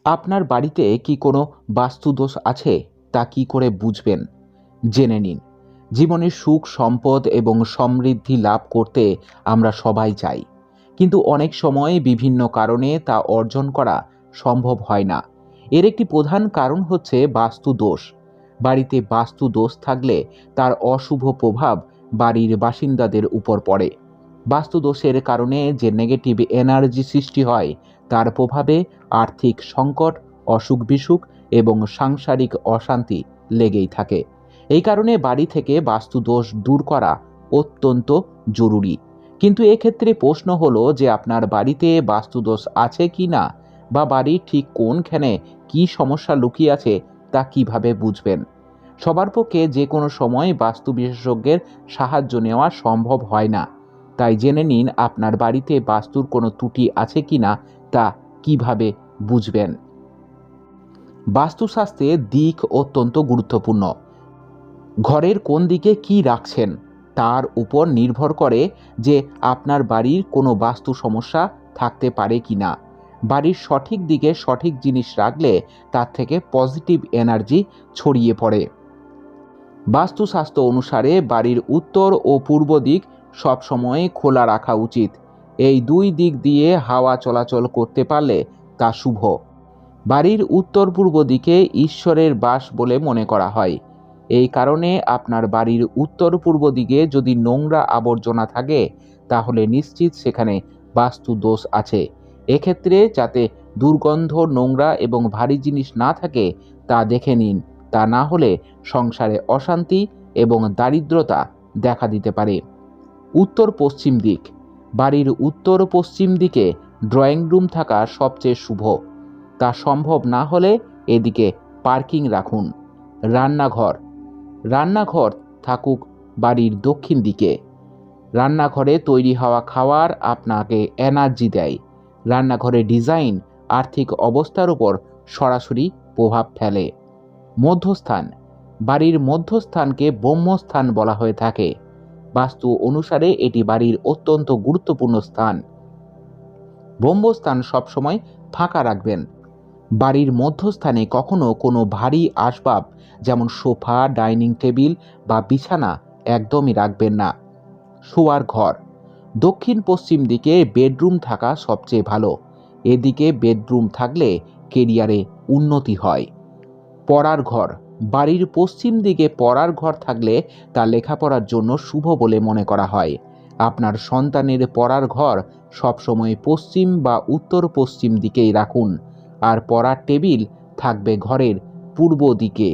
আপনার বাড়িতে কি কোনো বাস্তুদোষ আছে তা কি করে বুঝবেন জেনে নিন। জীবনে সুখ, সম্পদ এবং সমৃদ্ধি লাভ করতে আমরা সবাই চাই, কিন্তু অনেক সময় বিভিন্ন কারণে তা অর্জন করা সম্ভব হয় না। এর একটি প্রধান কারণ হচ্ছে বাস্তুদোষ। বাড়িতে বাস্তুদোষ থাকলে তার অশুভ প্রভাব বাড়ির বাসিন্দাদের উপর পড়ে। বাস্তুদোষের কারণে যে নেগেটিভ এনার্জি সৃষ্টি হয় তার প্রভাবে আর্থিক সংকট, অসুখ বিসুখ এবং সাংসারিক অশান্তি লেগেই থাকে। এই কারণে বাড়ি থেকে বাস্তুদোষ দূর করা অত্যন্ত জরুরি। কিন্তু এক্ষেত্রে প্রশ্ন হলো যে আপনার বাড়িতে বাস্তুদোষ আছে কি না, বা বাড়ির ঠিক কোনখানে কি সমস্যা লুকিয়ে আছে তা কিভাবে বুঝবেন। সবার পক্ষে যে কোনো সময় বাস্তু বিশেষজ্ঞের সাহায্য নেওয়া সম্ভব হয় না, তাই জেনে নিন আপনার বাড়িতে বাস্তুর কোনো ত্রুটি আছে কিনা তা কিভাবে বুঝবেন। বাস্তুশাস্ত্রের দিক অত্যন্ত গুরুত্বপূর্ণ। ঘরের কোন দিকে কি রাখছেন তার উপর নির্ভর করে যে আপনার বাড়ির কোনো বাস্তু সমস্যা থাকতে পারে কিনা। বাড়ির সঠিক দিকে সঠিক জিনিস রাখলে তার থেকে পজিটিভ এনার্জি ছড়িয়ে পড়ে। বাস্তুশাস্ত্র অনুসারে বাড়ির উত্তর ও পূর্ব দিক সবসময় খোলা রাখা উচিত। এই দুই দিক দিয়ে হাওয়া চলাচল করতে পারলে তা শুভ। বাড়ির উত্তর পূর্ব দিকে ঈশ্বরের বাস বলে মনে করা হয়। এই কারণে আপনার বাড়ির উত্তর পূর্ব দিকে যদি নোংরা আবর্জনা থাকে তাহলে নিশ্চিত সেখানে বাস্তু দোষ আছে। এক্ষেত্রে যাতে দুর্গন্ধ, নোংরা এবং ভারী জিনিস না থাকে তা দেখে নিন। তা না হলে সংসারে অশান্তি এবং দারিদ্রতা দেখা দিতে পারে। উত্তর পশ্চিম দিক। বাড়ির উত্তর পশ্চিম দিকে ড্রয়িং রুম থাকা সবচেয়ে শুভ। তা সম্ভব না হলে এদিকে পার্কিং রাখুন। রান্নাঘর। রান্নাঘর থাকুক বাড়ির দক্ষিণ দিকে। রান্নাঘরে তৈরি হওয়া খাবার আপনাকে এনার্জি দেয়। রান্নাঘরের ডিজাইন আর্থিক অবস্থার উপর সরাসরি প্রভাব ফেলে। মধ্যস্থান। বাড়ির মধ্যস্থানকে ব্রহ্মস্থান বলা হয়ে থাকে। বাস্তু অনুসারে এটি বাড়ির অত্যন্ত গুরুত্বপূর্ণ স্থান। ব্রহ্মস্থান সবসময় ফাঁকা রাখবেন। বাড়ির মধ্যস্থানে কখনো কোনো ভারী আসবাব যেমন সোফা, ডাইনিং টেবিল বা বিছানা একদমই রাখবেন না। শোয়ার ঘর। দক্ষিণ পশ্চিম দিকে বেডরুম থাকা সবচেয়ে ভালো। এদিকে বেডরুম থাকলে কেরিয়ারে উন্নতি হয়। পড়ার ঘর। বাড়ির পশ্চিম দিকে পড়ার ঘর থাকলে তা লেখাপড়ার জন্য শুভ বলে মনে করা হয়। আপনার সন্তানের পড়ার ঘর সবসময় পশ্চিম বা উত্তর পশ্চিম দিকেই রাখুন, আর পড়ার টেবিল থাকবে ঘরের পূর্ব দিকে।